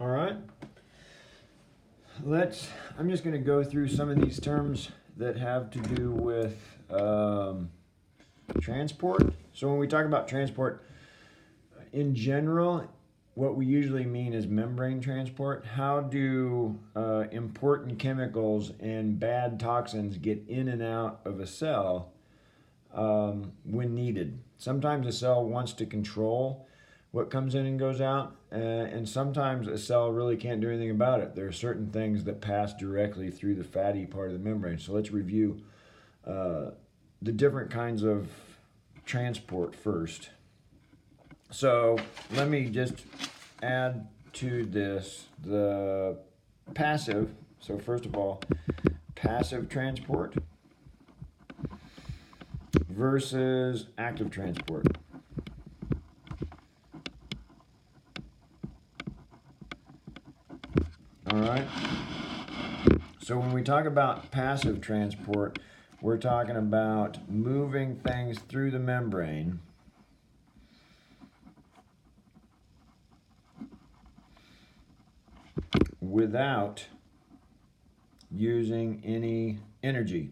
All right. I'm just going to go through some of these terms that have to do with transport. So when we talk about transport, in general, what we usually mean is membrane transport. How do important chemicals and bad toxins get in and out of a cell when needed? Sometimes a cell wants to control what comes in and goes out, and sometimes a cell really can't do anything about it. There are certain things that pass directly through the fatty part of the membrane. So let's review the different kinds of transport first. So let me just add to this the passive. So first of all, passive transport versus active transport. All right. So when we talk about passive transport, we're talking about moving things through the membrane without using any energy.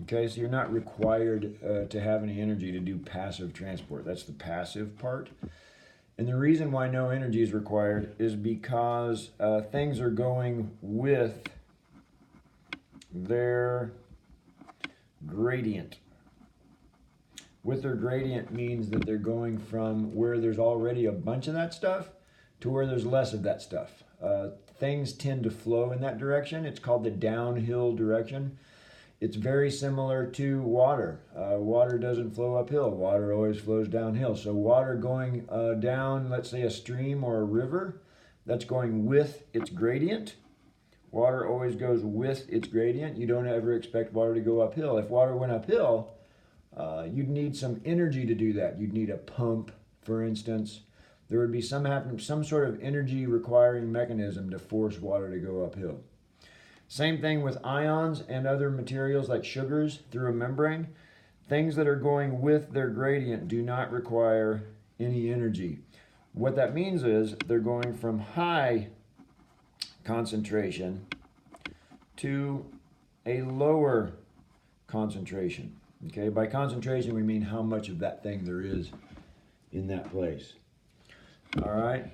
Okay, so you're not required to have any energy to do passive transport. That's the passive part. And the reason why no energy is required is because things are going with their gradient. With their gradient means that they're going from where there's already a bunch of that stuff to where there's less of that stuff. Things tend to flow in that direction. It's called the downhill direction. It's very similar to water. Water doesn't flow uphill. Water always flows downhill. So water going down, let's say a stream or a river, that's going with its gradient. Water always goes with its gradient. You don't ever expect water to go uphill. If water went uphill, you'd need some energy to do that. You'd need a pump, for instance. There would be some sort of energy requiring mechanism to force water to go uphill. Same thing with ions and other materials like sugars through a membrane. Things that are going with their gradient do not require any energy. What that means is they're going from high concentration to a lower concentration. Okay, by concentration we mean how much of that thing there is in that place. All right.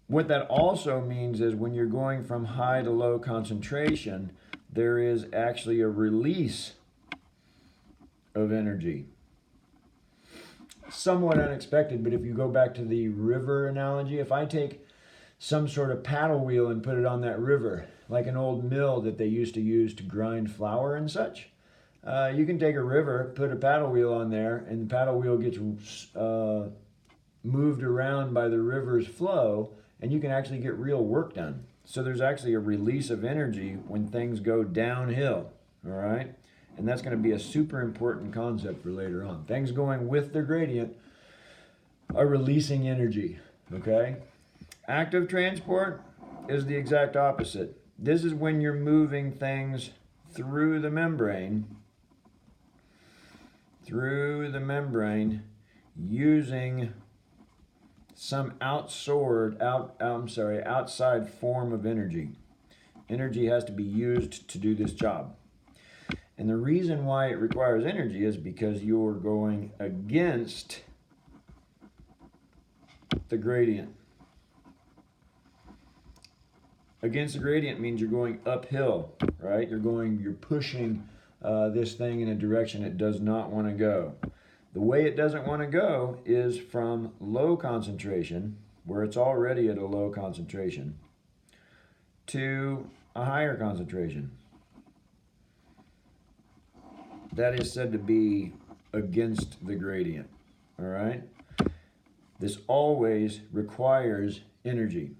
What that also means is when you're going from high to low concentration, there is actually a release of energy. Somewhat unexpected, but if you go back to the river analogy, if I take some sort of paddle wheel and put it on that river, like an old mill that they used to use to grind flour and such, you can take a river, put a paddle wheel on there, and the paddle wheel gets moved around by the river's flow, and you can actually get real work done. So there's actually a release of energy when things go downhill, all right? And that's going to be a super important concept for later on. Things going with their gradient are releasing energy, okay? Active transport is the exact opposite. This is when you're moving things through the membrane using some outside form of energy. Energy has to be used to do this job. And the reason why it requires energy is because you're going against the gradient. Against the gradient means you're going uphill, right? You're pushing this thing in a direction it does not want to go. The way it doesn't want to go is from low concentration, where it's already at a low concentration, to a higher concentration. That is said to be against the gradient, all right? This always requires energy.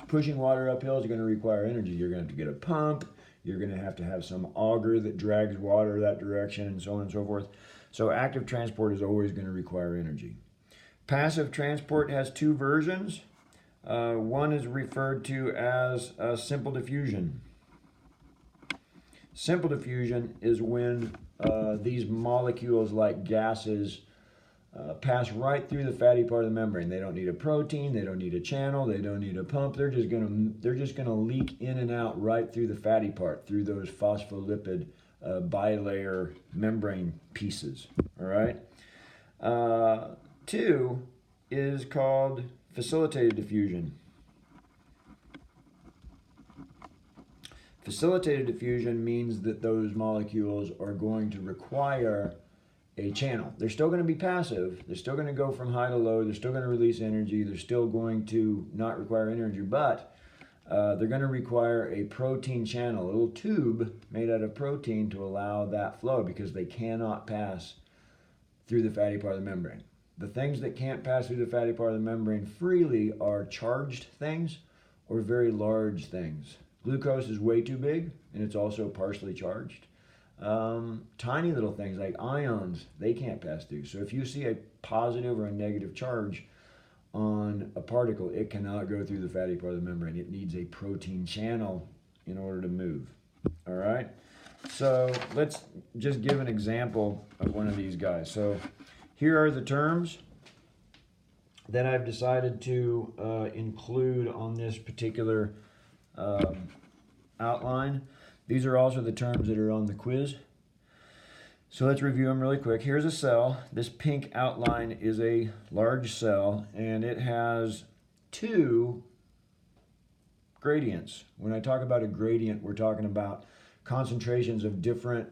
Pushing water uphill is going to require energy. You're going to have to get a pump. You're going to have some auger that drags water that direction, and so on and so forth. So active transport is always going to require energy. Passive transport has two versions. One is referred to as simple diffusion. Simple diffusion is when these molecules like gases pass right through the fatty part of the membrane. They don't need a protein, they don't need a channel, they don't need a pump. They're just gonna leak in and out right through the fatty part, through those phospholipid bilayer membrane pieces. All right. 2 is called facilitated diffusion. Facilitated diffusion means that those molecules are going to require a channel. They're still going to be passive. They're still going to go from high to low. They're still going to release energy. They're still going to not require energy, but they're going to require a protein channel, a little tube made out of protein to allow that flow, because they cannot pass through the fatty part of the membrane. The things that can't pass through the fatty part of the membrane freely are charged things or very large things. Glucose is way too big, and it's also partially charged. Tiny little things like ions, they can't pass through. So if you see a positive or a negative charge on a particle, it cannot go through the fatty part of the membrane. It needs a protein channel in order to move. All right? So let's just give an example of one of these guys. So here are the terms that I've decided to include on this particular outline. These are also the terms that are on the quiz. So let's review them really quick. Here's a cell. This pink outline is a large cell, and it has 2 gradients. When I talk about a gradient, we're talking about concentrations of different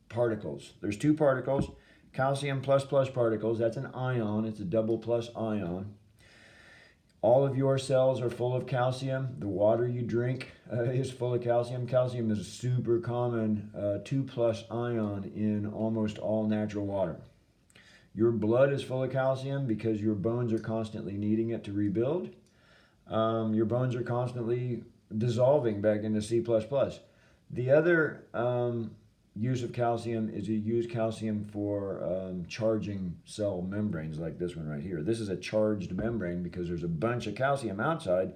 particles. There's 2 particles, calcium plus particles. That's an ion. It's a double plus ion. All of your cells are full of calcium. The water you drink is full of calcium. Calcium is a super common 2+ ion in almost all natural water. Your blood is full of calcium because your bones are constantly needing it to rebuild. Your bones are constantly dissolving back into C++. The other use of calcium is you use calcium for charging cell membranes like this one right here. This is a charged membrane because there's a bunch of calcium outside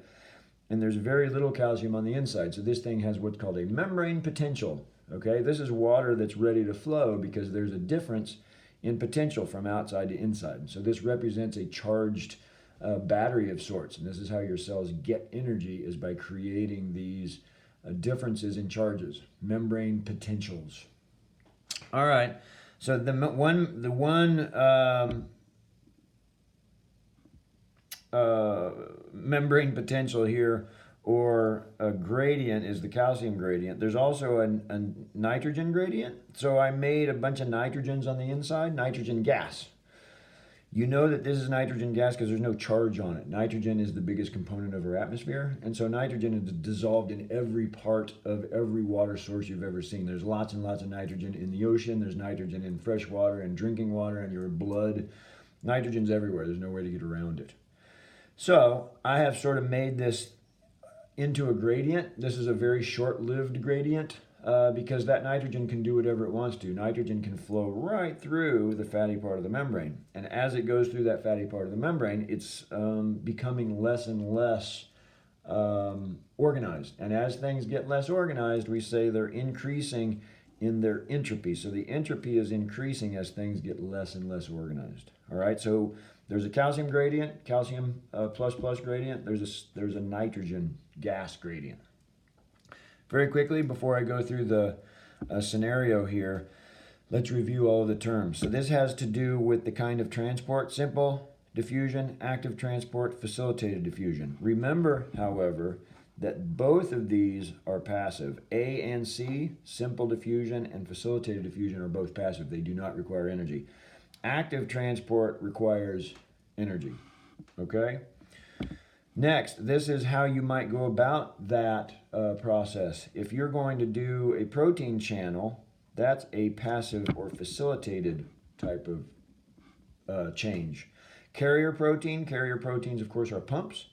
and there's very little calcium on the inside. So this thing has what's called a membrane potential. Okay, this is water that's ready to flow because there's a difference in potential from outside to inside. So this represents a charged battery of sorts, and this is how your cells get energy, is by creating these differences in charges, membrane potentials. All right, so the one membrane potential here, or a gradient, is the calcium gradient. There's also a nitrogen gradient. So I made a bunch of nitrogens on the inside, nitrogen gas. You know that this is nitrogen gas because there's no charge on it. Nitrogen is the biggest component of our atmosphere, and so nitrogen is dissolved in every part of every water source you've ever seen. There's lots and lots of nitrogen in the ocean. There's nitrogen in fresh water and drinking water and your blood. Nitrogen's everywhere. There's no way to get around it. So I have sort of made this into a gradient. This is a very short-lived gradient because that nitrogen can do whatever it wants to. Nitrogen can flow right through the fatty part of the membrane. And as it goes through that fatty part of the membrane, it's becoming less and less organized. And as things get less organized, we say they're increasing in their entropy. So the entropy is increasing as things get less and less organized. All right, so there's a calcium gradient, calcium plus gradient. There's a nitrogen gas gradient. Very quickly, before I go through the scenario here, let's review all of the terms. So this has to do with the kind of transport: simple diffusion, active transport, facilitated diffusion. Remember, however, that both of these are passive. A and C, simple diffusion and facilitated diffusion, are both passive. They do not require energy. Active transport requires energy. Okay? Next, this is how you might go about that process. If you're going to do a protein channel, that's a passive or facilitated type of change. Carrier proteins, of course, are pumps.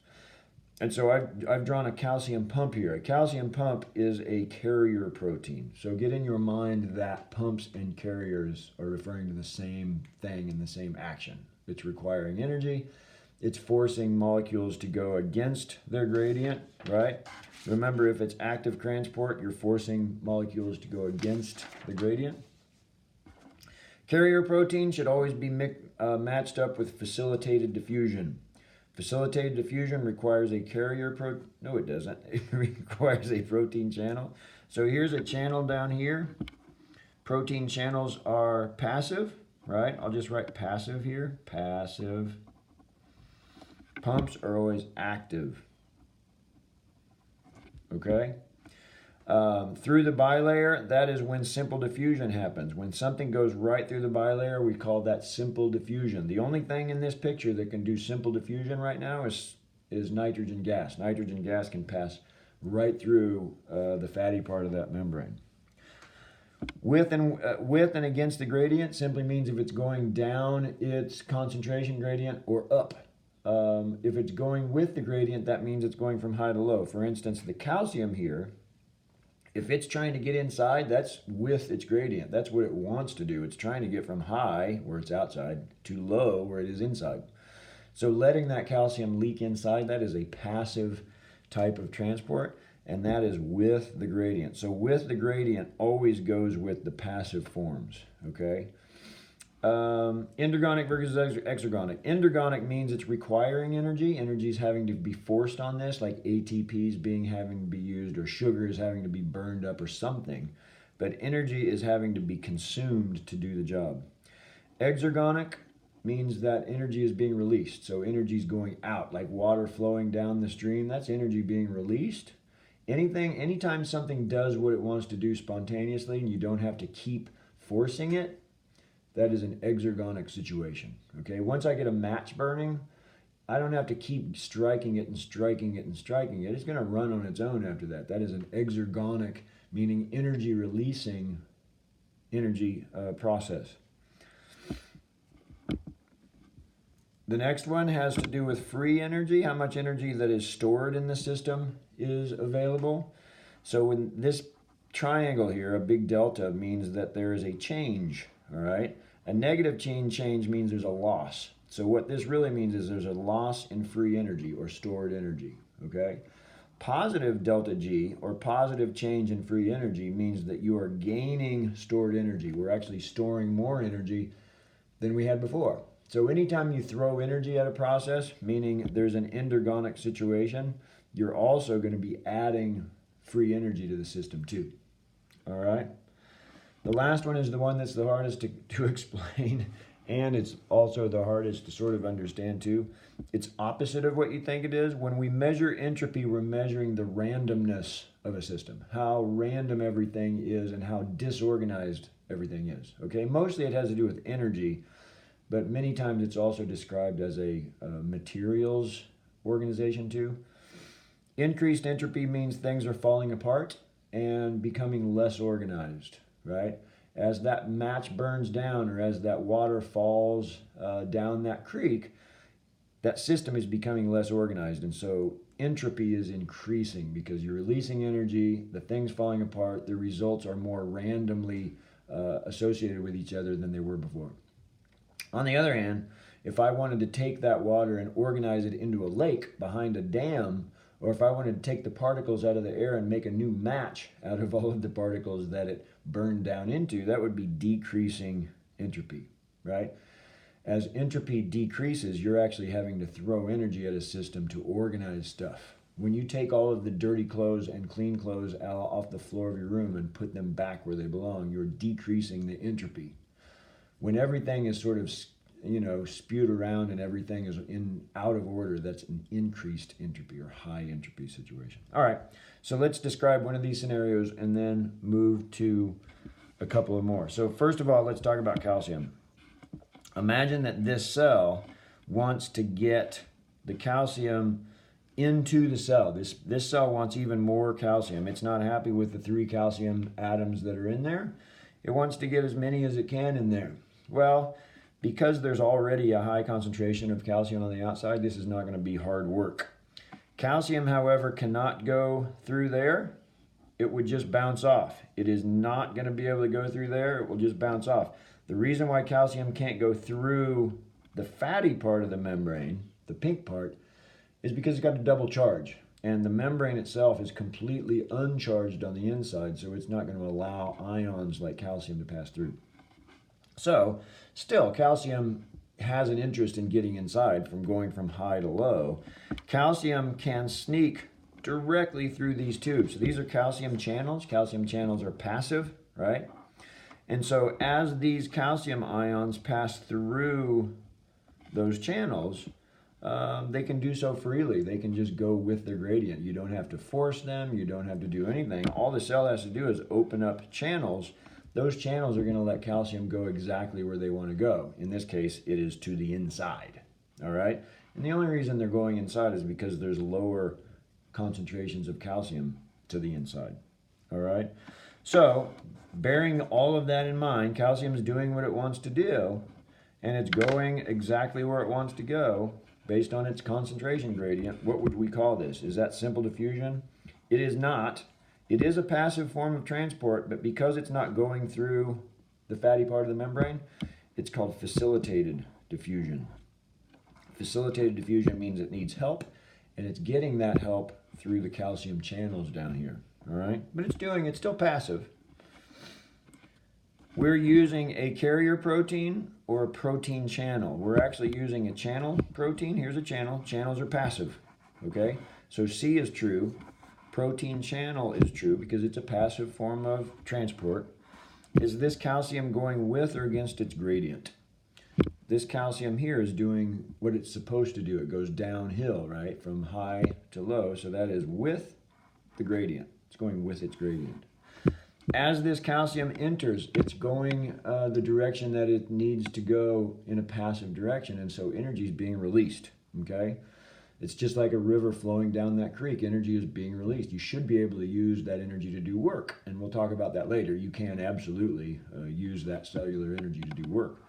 And so I've drawn a calcium pump here. A calcium pump is a carrier protein. So get in your mind that pumps and carriers are referring to the same thing and the same action. It's requiring energy. it's forcing molecules to go against their gradient, right? Remember, if it's active transport, you're forcing molecules to go against the gradient. Carrier protein should always be matched up with facilitated diffusion. Facilitated diffusion requires a no it doesn't, it requires a protein channel. So here's a channel down here. Protein channels are passive, right? I'll just write passive here, passive. Pumps are always active, okay? Through the bilayer, that is when simple diffusion happens. When something goes right through the bilayer, we call that simple diffusion. The only thing in this picture that can do simple diffusion right now is nitrogen gas. Nitrogen gas can pass right through the fatty part of that membrane. With and against the gradient simply means if it's going down its concentration gradient or up. If it's going with the gradient, that means it's going from high to low. For instance, the calcium here, if it's trying to get inside, that's with its gradient. That's what it wants to do. It's trying to get from high, where it's outside, to low, where it is inside. So letting that calcium leak inside, that is a passive type of transport, and that is with the gradient. So with the gradient always goes with the passive forms, okay? Endergonic versus exergonic. Endergonic means it's requiring energy. Energy is having to be forced on this, like ATPs having to be used, or sugar is having to be burned up or something. But energy is having to be consumed to do the job. Exergonic means that energy is being released. So energy is going out, like water flowing down the stream. That's energy being released. Anytime something does what it wants to do spontaneously and you don't have to keep forcing it, that is an exergonic situation, okay? Once I get a match burning, I don't have to keep striking it and striking it and striking it. It's gonna run on its own after that. That is an exergonic, meaning energy releasing energy process. The next one has to do with free energy, how much energy that is stored in the system is available. So in this triangle here, a big delta means that there is a change. All right, a negative change means there's a loss. So what this really means is there's a loss in free energy or stored energy, okay? Positive delta G, or positive change in free energy, means that you are gaining stored energy. We're actually storing more energy than we had before. So anytime you throw energy at a process, meaning there's an endergonic situation, you're also going to be adding free energy to the system too, all right? The last one is the one that's the hardest to explain, and it's also the hardest to sort of understand too. It's opposite of what you think it is. When we measure entropy, we're measuring the randomness of a system, how random everything is and how disorganized everything is, okay? Mostly it has to do with energy, but many times it's also described as a materials organization too. Increased entropy means things are falling apart and becoming less organized, right? As that match burns down or as that water falls down that creek, that system is becoming less organized. And so entropy is increasing because you're releasing energy, the things falling apart, the results are more randomly associated with each other than they were before. On the other hand, if I wanted to take that water and organize it into a lake behind a dam, or if I wanted to take the particles out of the air and make a new match out of all of the particles that it burned down into, that would be decreasing entropy, right? As entropy decreases, you're actually having to throw energy at a system to organize stuff. When you take all of the dirty clothes and clean clothes out off the floor of your room and put them back where they belong, you're decreasing the entropy. When everything is sort of spewed around and everything is out of order, that's an increased entropy or high entropy situation. All right, so let's describe one of these scenarios and then move to a couple of more. So first of all, let's talk about calcium. Imagine that this cell wants to get the calcium into the cell. This cell wants even more calcium. It's not happy with the 3 calcium atoms that are in there. It wants to get as many as it can in there. Well, because there's already a high concentration of calcium on the outside, this is not going to be hard work. Calcium, however, cannot go through there. It would just bounce off. It is not going to be able to go through there. It will just bounce off. The reason why calcium can't go through the fatty part of the membrane, the pink part, is because it's got a double charge. And the membrane itself is completely uncharged on the inside, so it's not going to allow ions like calcium to pass through. So, still, calcium has an interest in getting inside from going from high to low. Calcium can sneak directly through these tubes. So these are calcium channels. Calcium channels are passive, right? And so as these calcium ions pass through those channels, they can do so freely. They can just go with their gradient. You don't have to force them. You don't have to do anything. All the cell has to do is open up channels. Those channels are going to let calcium go exactly where they want to go. In this case, it is to the inside, all right? And the only reason they're going inside is because there's lower concentrations of calcium to the inside, all right? So, bearing all of that in mind, calcium is doing what it wants to do, and it's going exactly where it wants to go based on its concentration gradient. What would we call this? Is that simple diffusion? It is not. It is a passive form of transport, but because it's not going through the fatty part of the membrane, it's called facilitated diffusion. Facilitated diffusion means it needs help, and it's getting that help through the calcium channels down here, all right? But it's still passive. We're using a carrier protein or a protein channel. We're actually using a channel protein. Here's a channel. Channels are passive, okay? So C is true. Protein channel is true because it's a passive form of transport. Is this calcium going with or against its gradient? This calcium here is doing what it's supposed to do. It goes downhill, right, from high to low. So that is with the gradient. It's going with its gradient. As this calcium enters, it's going the direction that it needs to go in a passive direction, and so energy is being released, okay? It's just like a river flowing down that creek. Energy is being released. You should be able to use that energy to do work, and we'll talk about that later. You can absolutely use that cellular energy to do work.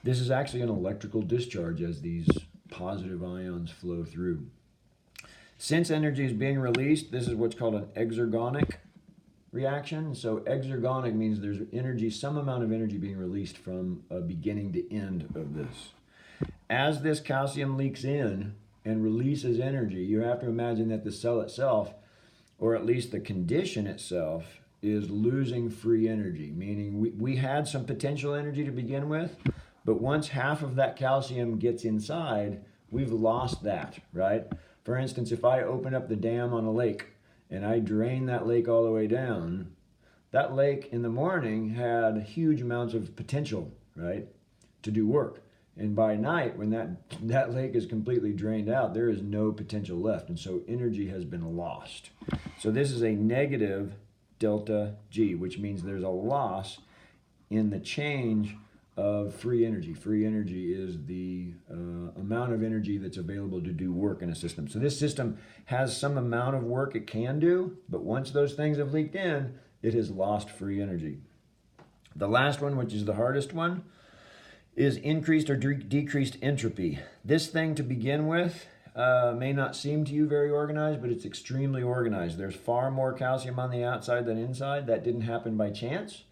This is actually an electrical discharge as these positive ions flow through. Since energy is being released, this is what's called an exergonic reaction. So exergonic means there's energy, some amount of energy being released from beginning to end of this. As this calcium leaks in and releases energy, you have to imagine that the cell itself, or at least the condition itself, is losing free energy, meaning we had some potential energy to begin with, but once half of that calcium gets inside, we've lost that, right? For instance, if I open up the dam on a lake and I drain that lake all the way down, that lake in the morning had huge amounts of potential, right, to do work. And by night, when that lake is completely drained out, there is no potential left. And so energy has been lost. So this is a negative delta G, which means there's a loss in the change of free energy. Free energy is the amount of energy that's available to do work in a system. So this system has some amount of work it can do, but once those things have leaked in, it has lost free energy. The last one, which is the hardest one, is increased or decreased entropy. This thing to begin with may not seem to you very organized, but it's extremely organized. There's far more calcium on the outside than inside. That didn't happen by chance.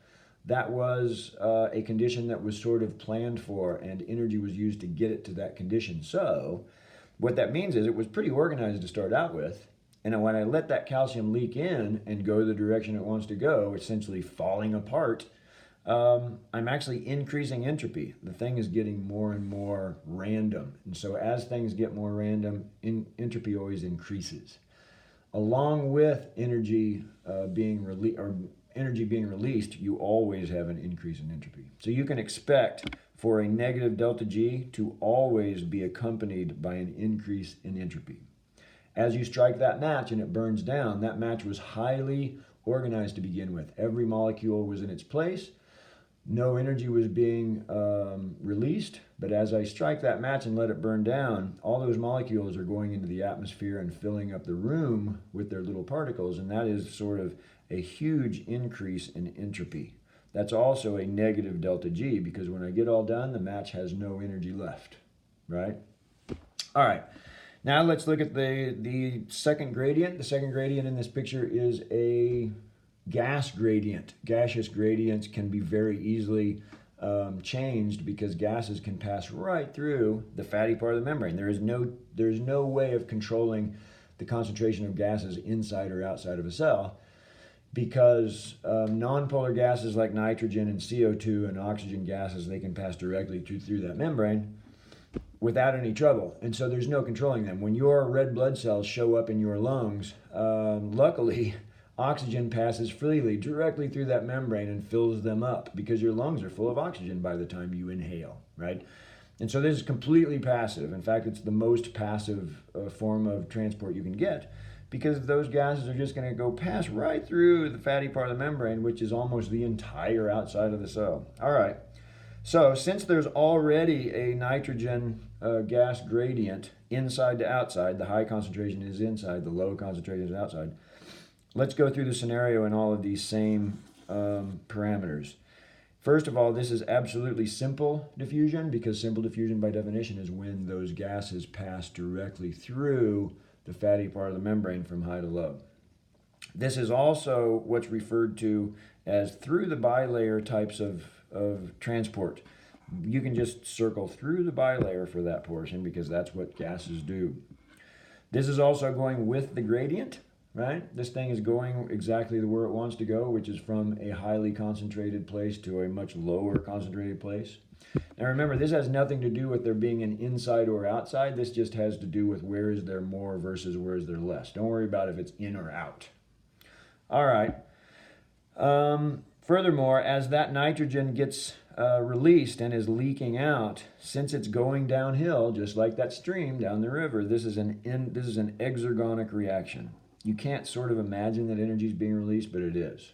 That was a condition that was sort of planned for, and energy was used to get it to that condition. So what that means is it was pretty organized to start out with, and when I let that calcium leak in and go the direction it wants to go, essentially falling apart, I'm actually increasing entropy. The thing is getting more and more random. And so as things get more random, entropy always increases. Along with energy being released, you always have an increase in entropy. So you can expect for a negative delta G to always be accompanied by an increase in entropy. As you strike that match and it burns down, that match was highly organized to begin with. Every molecule was in its place. No energy was being released, but as I strike that match and let it burn down, all those molecules are going into the atmosphere and filling up the room with their little particles, and that is sort of a huge increase in entropy. That's also a negative delta G, because when I get all done, the match has no energy left, right? All right, now let's look at the second gradient. The second gradient in this picture is a gas gradient. Gaseous gradients can be very easily changed because gases can pass right through the fatty part of the membrane. There's no way of controlling the concentration of gases inside or outside of a cell, because nonpolar gases like nitrogen and CO2 and oxygen gases, they can pass directly through that membrane without any trouble. And so there's no controlling them. When your red blood cells show up in your lungs, luckily, oxygen passes freely directly through that membrane and fills them up, because your lungs are full of oxygen by the time you inhale, right? And so this is completely passive. In fact, it's the most passive form of transport you can get, because those gases are just going to go pass right through the fatty part of the membrane, which is almost the entire outside of the cell. All right. So since there's already a nitrogen gas gradient inside to outside, the high concentration is inside, the low concentration is outside, let's go through the scenario in all of these same parameters. First of all, this is absolutely simple diffusion, because simple diffusion by definition is when those gases pass directly through the fatty part of the membrane from high to low. This is also what's referred to as through the bilayer types of transport. You can just circle through the bilayer for that portion, because that's what gases do. This is also going with the gradient, right? This thing is going exactly where it wants to go, which is from a highly concentrated place to a much lower concentrated place. Now remember, this has nothing to do with there being an inside or outside. This just has to do with where is there more versus where is there less. Don't worry about if it's in or out. All right. Furthermore, as that nitrogen gets released and is leaking out, since it's going downhill, just like that stream down the river, this is an exergonic reaction. You can't sort of imagine that energy is being released, but it is.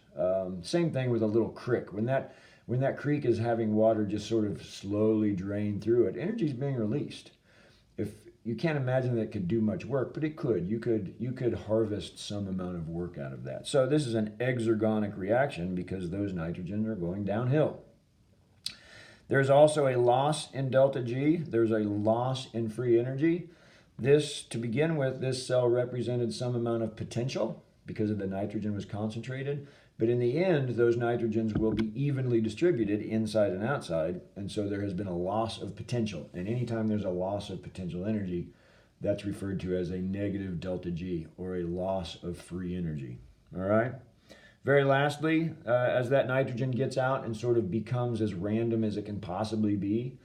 Same thing with a little creek. When that creek is having water just sort of slowly drain through it, energy is being released. If you can't imagine that it could do much work, but it could. You could harvest some amount of work out of that. So this is an exergonic reaction, because those nitrogens are going downhill. There's also a loss in delta G. There's a loss in free energy. This, to begin with, this cell represented some amount of potential because of the nitrogen was concentrated. But in the end, those nitrogens will be evenly distributed inside and outside. And so there has been a loss of potential. And anytime there's a loss of potential energy, that's referred to as a negative delta G, or a loss of free energy. All right? Very lastly, as that nitrogen gets out and sort of becomes as random as it can possibly be,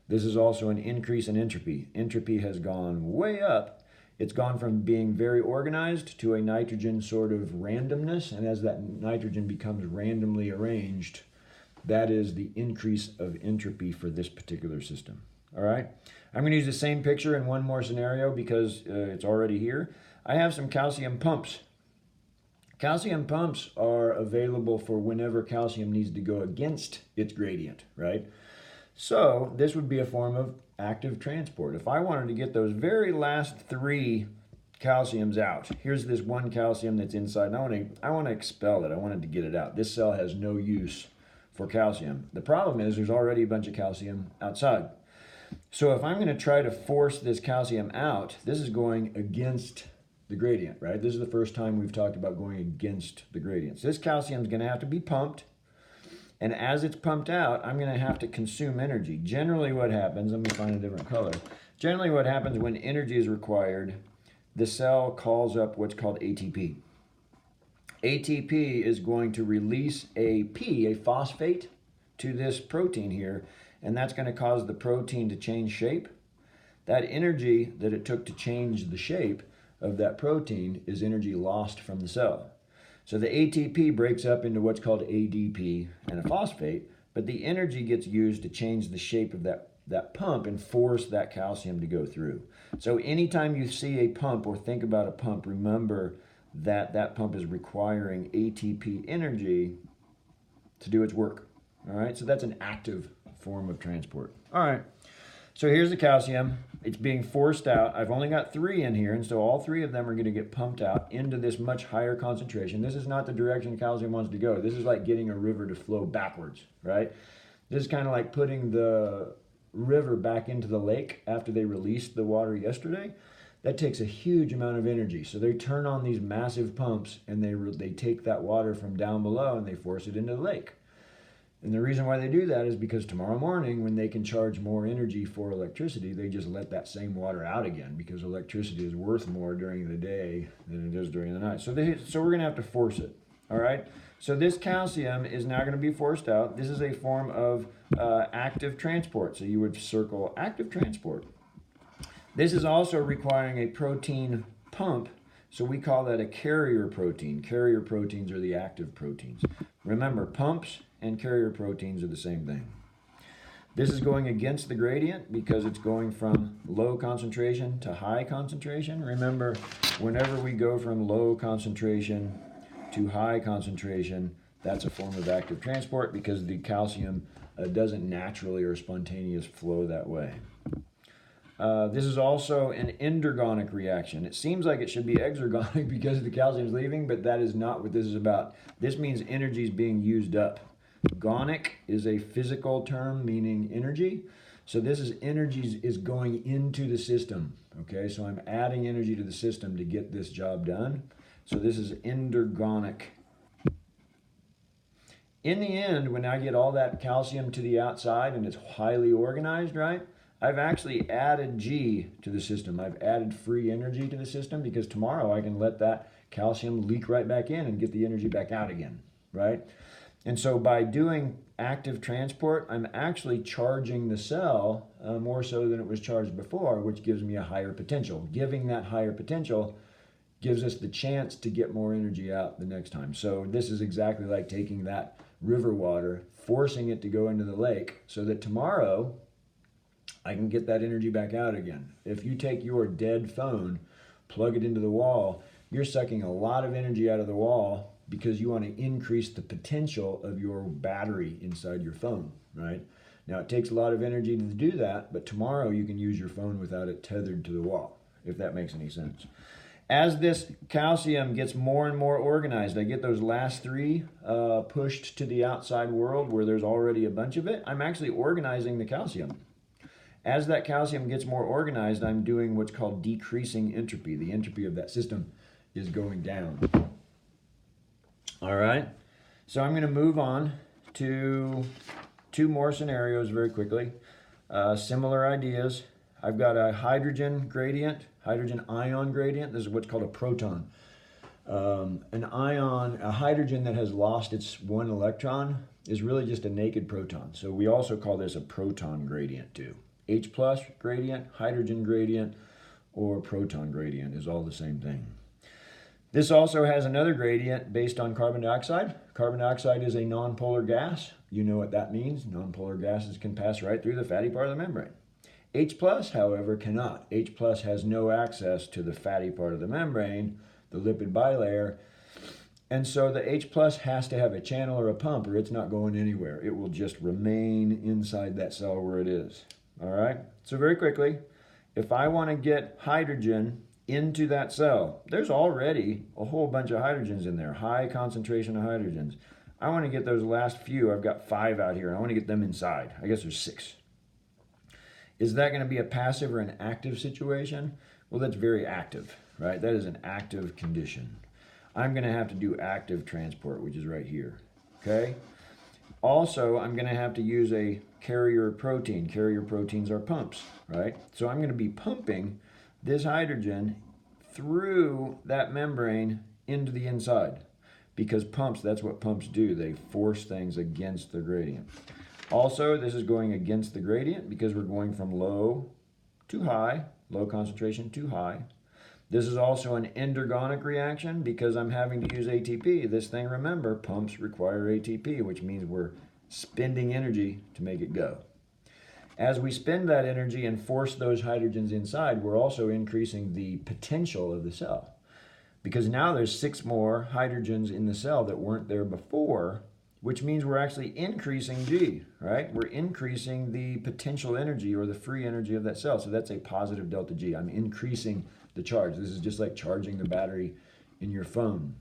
this is also an increase in entropy. Entropy has gone way up. It's gone from being very organized to a nitrogen sort of randomness. And as that nitrogen becomes randomly arranged, that is the increase of entropy for this particular system. All right. I'm going to use the same picture in one more scenario, because it's already here. I have some calcium pumps. Calcium pumps are available for whenever calcium needs to go against its gradient, right? So this would be a form of active transport. If I wanted to get those very last 3 calciums out, here's this one calcium that's inside, and I want to expel it. I wanted to get it out. This cell has no use for calcium. The problem is there's already a bunch of calcium outside. So if I'm going to try to force this calcium out, this is going against the gradient, right? This is the first time we've talked about going against the gradients. This calcium is going to have to be pumped. And as it's pumped out, I'm going to have to consume energy. Generally what happens, let me find a different color. Generally what happens when energy is required, the cell calls up what's called ATP. ATP is going to release a phosphate, to this protein here, and that's going to cause the protein to change shape. That energy that it took to change the shape of that protein is energy lost from the cell. So the ATP breaks up into what's called ADP and a phosphate, but the energy gets used to change the shape of that pump and force that calcium to go through. So anytime you see a pump or think about a pump, remember that that pump is requiring ATP energy to do its work. All right, so that's an active form of transport. All right, so here's the calcium. It's being forced out. I've only got 3 in here, and so all 3 of them are going to get pumped out into this much higher concentration. This is not the direction calcium wants to go. This is like getting a river to flow backwards, right? This is kind of like putting the river back into the lake after they released the water yesterday. That takes a huge amount of energy. So they turn on these massive pumps, and they take that water from down below and they force it into the lake. And the reason why they do that is because tomorrow morning, when they can charge more energy for electricity, they just let that same water out again, because electricity is worth more during the day than it is during the night. So we're going to have to force it. All right. So this calcium is now going to be forced out. This is a form of active transport. So you would circle active transport. This is also requiring a protein pump. So we call that a carrier protein. Carrier proteins are the active proteins. Remember, pumps and carrier proteins are the same thing. This is going against the gradient because it's going from low concentration to high concentration. Remember, whenever we go from low concentration to high concentration, that's a form of active transport because the calcium doesn't naturally or spontaneous flow that way. This is also an endergonic reaction. It seems like it should be exergonic because the calcium is leaving, but that is not what this is about. This means energy is being used up. Gonic is a physical term meaning energy. So this is energy is going into the system. Okay, so I'm adding energy to the system to get this job done. So this is endergonic. In the end, when I get all that calcium to the outside and it's highly organized, right? I've actually added G to the system. I've added free energy to the system because tomorrow I can let that calcium leak right back in and get the energy back out again, right? And so by doing active transport, I'm actually charging the cell more so than it was charged before, which gives me a higher potential. Giving that higher potential gives us the chance to get more energy out the next time. So this is exactly like taking that river water, forcing it to go into the lake so that tomorrow I can get that energy back out again. If you take your dead phone, plug it into the wall, you're sucking a lot of energy out of the wall because you want to increase the potential of your battery inside your phone, right? Now it takes a lot of energy to do that, but tomorrow you can use your phone without it tethered to the wall, if that makes any sense. As this calcium gets more and more organized, I get those last three pushed to the outside world where there's already a bunch of it. I'm actually organizing the calcium. As that calcium gets more organized, I'm doing what's called decreasing entropy. The entropy of that system is going down. All right, so I'm going to move on to two more scenarios very quickly. Similar ideas. I've got a hydrogen gradient, hydrogen ion gradient. This is what's called a proton. An ion, a hydrogen that has lost its one electron is really just a naked proton. So we also call this a proton gradient too. H plus gradient, hydrogen gradient, or proton gradient is all the same thing. This also has another gradient based on carbon dioxide. Carbon dioxide is a nonpolar gas. You know what that means. Nonpolar gases can pass right through the fatty part of the membrane. H plus, however, cannot. H plus has no access to the fatty part of the membrane, the lipid bilayer. And so the H plus has to have a channel or a pump or it's not going anywhere. It will just remain inside that cell where it is. All right, so very quickly, if I want to get hydrogen into that cell, there's already a whole bunch of hydrogens in there, high concentration of hydrogens. I want to get those last few. I've got 5 out here. I want to get them inside. I guess there's 6. Is that going to be a passive or an active situation? Well, that's very active, right? That is an active condition. I'm going to have to do active transport, which is right here, okay? Also, I'm going to have to use a carrier protein. Carrier proteins are pumps, right? So I'm going to be pumping this hydrogen through that membrane into the inside because pumps, that's what pumps do. They force things against the gradient. Also, this is going against the gradient because we're going from low to high, low concentration to high. This is also an endergonic reaction because I'm having to use ATP. This thing, remember, pumps require ATP, which means we're spending energy to make it go. As we spend that energy and force those hydrogens inside, we're also increasing the potential of the cell because now there's 6 more hydrogens in the cell that weren't there before, which means we're actually increasing G, right? We're increasing the potential energy or the free energy of that cell. So that's a positive delta G. I'm increasing the charge. This is just like charging the battery in your phone.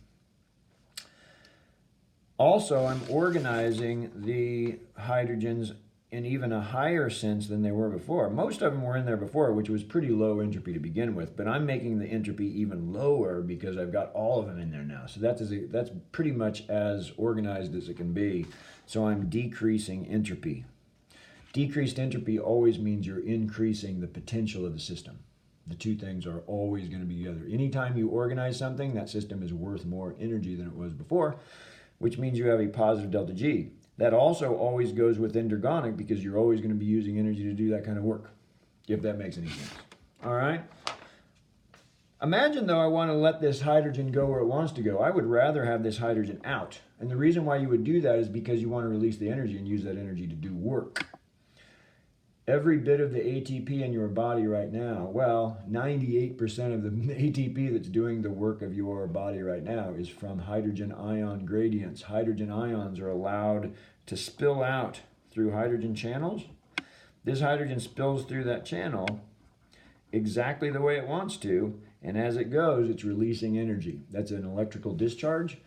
Also, I'm organizing the hydrogens in even a higher sense than they were before. Most of them were in there before, which was pretty low entropy to begin with, but I'm making the entropy even lower because I've got all of them in there now. So that's pretty much as organized as it can be. So I'm decreasing entropy. Decreased entropy always means you're increasing the potential of the system. The two things are always going to be together. Anytime you organize something, that system is worth more energy than it was before, which means you have a positive delta G. That also always goes with endergonic because you're always going to be using energy to do that kind of work, if that makes any sense. All right? Imagine, though, I want to let this hydrogen go where it wants to go. I would rather have this hydrogen out. And the reason why you would do that is because you want to release the energy and use that energy to do work. Every bit of the ATP in your body right now, well, 98% of the ATP that's doing the work of your body right now is from hydrogen ion gradients. Hydrogen ions are allowed to spill out through hydrogen channels. This hydrogen spills through that channel exactly the way it wants to, and as it goes, it's releasing energy. That's an electrical discharge.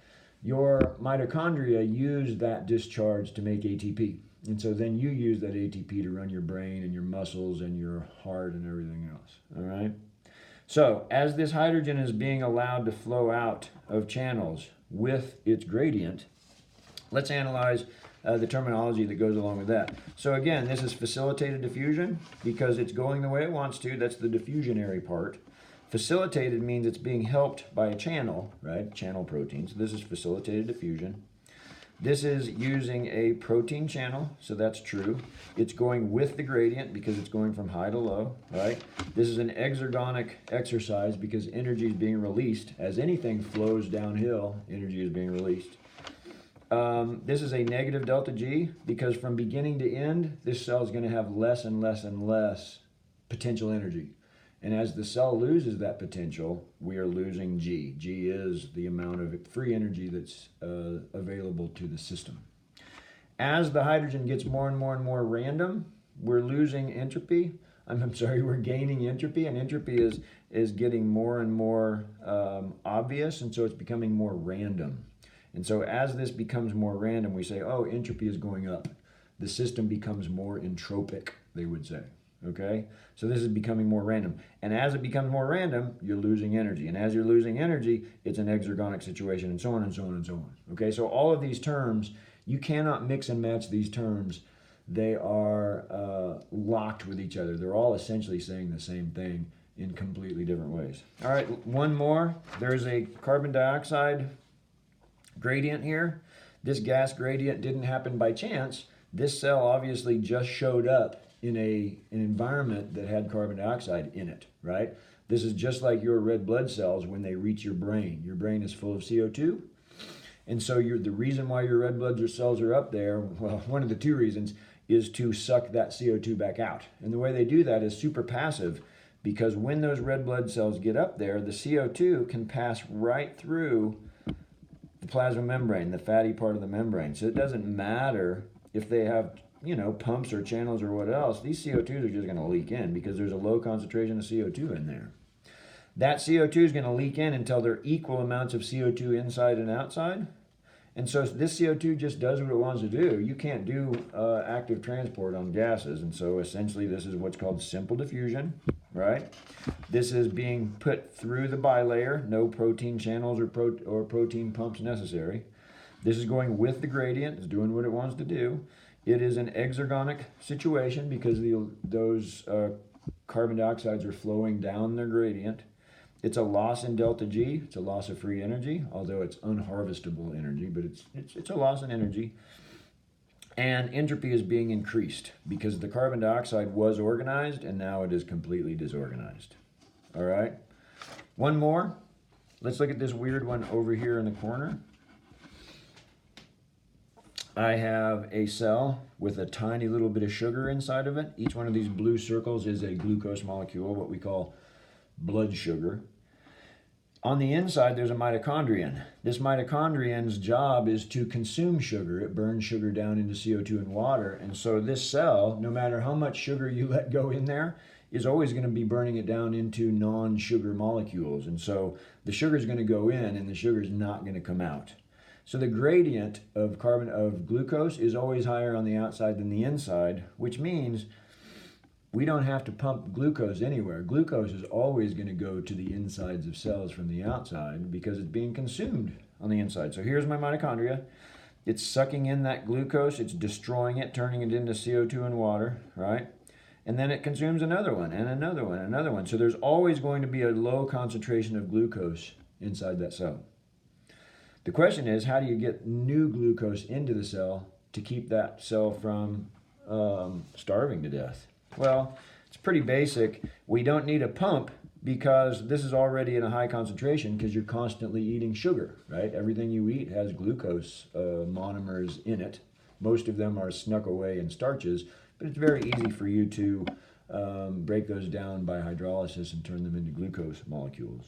Your mitochondria use that discharge to make ATP. And so then you use that ATP to run your brain and your muscles and your heart and everything else, all right? So as this hydrogen is being allowed to flow out of channels with its gradient, let's analyze the terminology that goes along with that. So again, this is facilitated diffusion because it's going the way it wants to. That's the diffusionary part. Facilitated means it's being helped by a channel, right? Channel protein. So this is facilitated diffusion. This is using a protein channel, so that's true. It's going with the gradient because it's going from high to low, right? This is an exergonic exercise because energy is being released. As anything flows downhill, energy is being released. This is a negative delta G because from beginning to end, this cell is going to have less and less and less potential energy. And as the cell loses that potential, we are losing G. G is the amount of free energy that's available to the system. As the hydrogen gets more and more and more random, we're losing entropy. We're gaining entropy, and entropy is getting more and more obvious, and so it's becoming more random. And so as this becomes more random, we say, oh, entropy is going up. The system becomes more entropic, they would say. Okay, so this is becoming more random. And as it becomes more random, you're losing energy. And as you're losing energy, it's an exergonic situation, and so on and so on and so on. Okay, so all of these terms, you cannot mix and match these terms. They are locked with each other. They're all essentially saying the same thing in completely different ways. All right, one more. There's a carbon dioxide gradient here. This gas gradient didn't happen by chance. This cell obviously just showed up in an environment that had carbon dioxide in it, right? This is just like your red blood cells when they reach your brain. Your brain is full of CO2. And so the reason why your red blood cells are up there, well, one of the two reasons is to suck that CO2 back out. And the way they do that is super passive because when those red blood cells get up there, the CO2 can pass right through the plasma membrane, the fatty part of the membrane. So it doesn't matter if they have pumps or channels or what else, these CO2s are just going to leak in because there's a low concentration of CO2 in there. That CO2 is going to leak in until there are equal amounts of CO2 inside and outside. And so this CO2 just does what it wants to do. You can't do active transport on gases. And so essentially this is what's called simple diffusion, right? This is being put through the bilayer, no protein channels or protein pumps necessary. This is going with the gradient, it's doing what it wants to do. It is an exergonic situation because those carbon dioxides are flowing down their gradient. It's a loss in delta G. It's a loss of free energy, although it's unharvestable energy, but it's a loss in energy. And entropy is being increased because the carbon dioxide was organized and now it is completely disorganized. All right? One more. Let's look at this weird one over here in the corner. I have a cell with a tiny little bit of sugar inside of it. Each one of these blue circles is a glucose molecule, what we call blood sugar. On the inside, there's a mitochondrion. This mitochondrion's job is to consume sugar. It burns sugar down into CO2 and water. And so this cell, no matter how much sugar you let go in there, is always going to be burning it down into non-sugar molecules. And so the sugar is going to go in and the sugar is not going to come out. So the gradient of glucose is always higher on the outside than the inside, which means we don't have to pump glucose anywhere. Glucose is always going to go to the insides of cells from the outside because it's being consumed on the inside. So here's my mitochondria. It's sucking in that glucose, it's destroying it, turning it into CO2 and water, right? And then it consumes another one and another one and another one. So there's always going to be a low concentration of glucose inside that cell. The question is, how do you get new glucose into the cell to keep that cell from starving to death? Well, it's pretty basic. We don't need a pump because this is already in a high concentration because you're constantly eating sugar, right? Everything you eat has glucose monomers in it. Most of them are snuck away in starches, but it's very easy for you to break those down by hydrolysis and turn them into glucose molecules.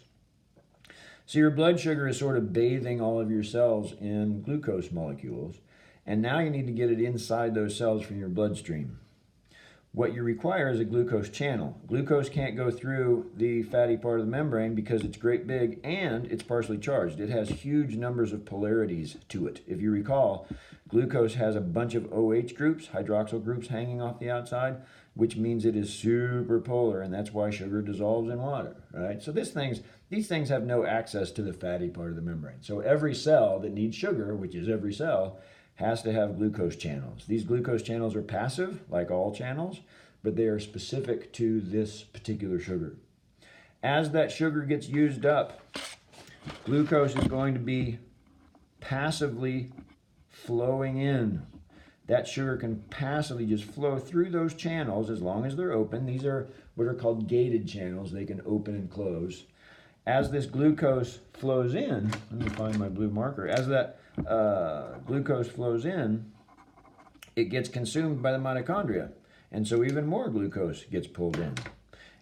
So your blood sugar is sort of bathing all of your cells in glucose molecules, and now you need to get it inside those cells from your bloodstream. What you require is a glucose channel. Glucose can't go through the fatty part of the membrane because it's great big and it's partially charged. It has huge numbers of polarities to it. If you recall, glucose has a bunch of OH groups, hydroxyl groups hanging off the outside, which means it is super polar, and that's why sugar dissolves in water, right? So these things have no access to the fatty part of the membrane. So every cell that needs sugar, which is every cell, has to have glucose channels. These glucose channels are passive, like all channels, but they are specific to this particular sugar. As that sugar gets used up, glucose is going to be passively flowing in. That sugar can passively just flow through those channels as long as they're open. These are what are called gated channels. They can open and close. As this glucose flows in, let me find my blue marker, as that glucose flows in, it gets consumed by the mitochondria. And so even more glucose gets pulled in.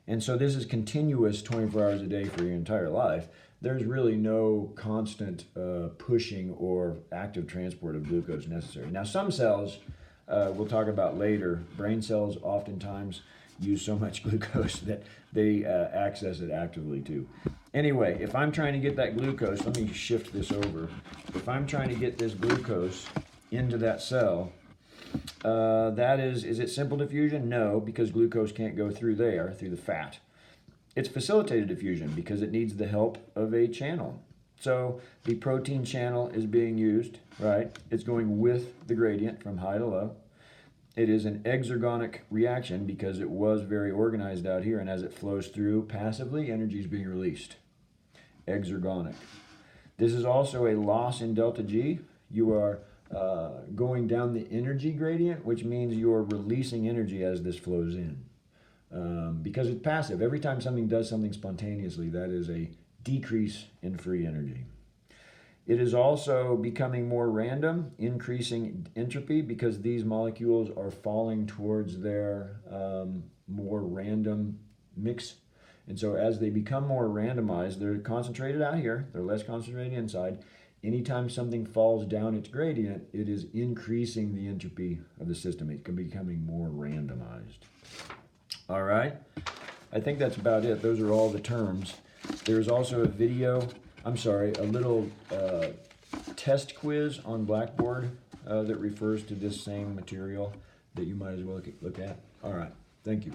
And so this is continuous 24 hours a day for your entire life. There's really no constant pushing or active transport of glucose necessary. Now some cells, we'll talk about later, brain cells oftentimes use so much glucose that they access it actively too. Anyway, if I'm trying to get that glucose, let me shift this over. If I'm trying to get this glucose into that cell, is it simple diffusion? No, because glucose can't go through there, through the fat. It's facilitated diffusion because it needs the help of a channel. So the protein channel is being used, right? It's going with the gradient from high to low. It is an exergonic reaction because it was very organized out here, and as it flows through passively, energy is being released. Exergonic. This is also a loss in delta G. You are going down the energy gradient, which means you are releasing energy as this flows in. Because it's passive. Every time something does something spontaneously, that is a decrease in free energy. It is also becoming more random, increasing entropy because these molecules are falling towards their more random mix. And so as they become more randomized, they're concentrated out here, they're less concentrated inside. Anytime something falls down its gradient, it is increasing the entropy of the system. It's becoming more randomized. All right, I think that's about it. Those are all the terms. There's also a little test quiz on Blackboard that refers to this same material that you might as well look at. All right, thank you.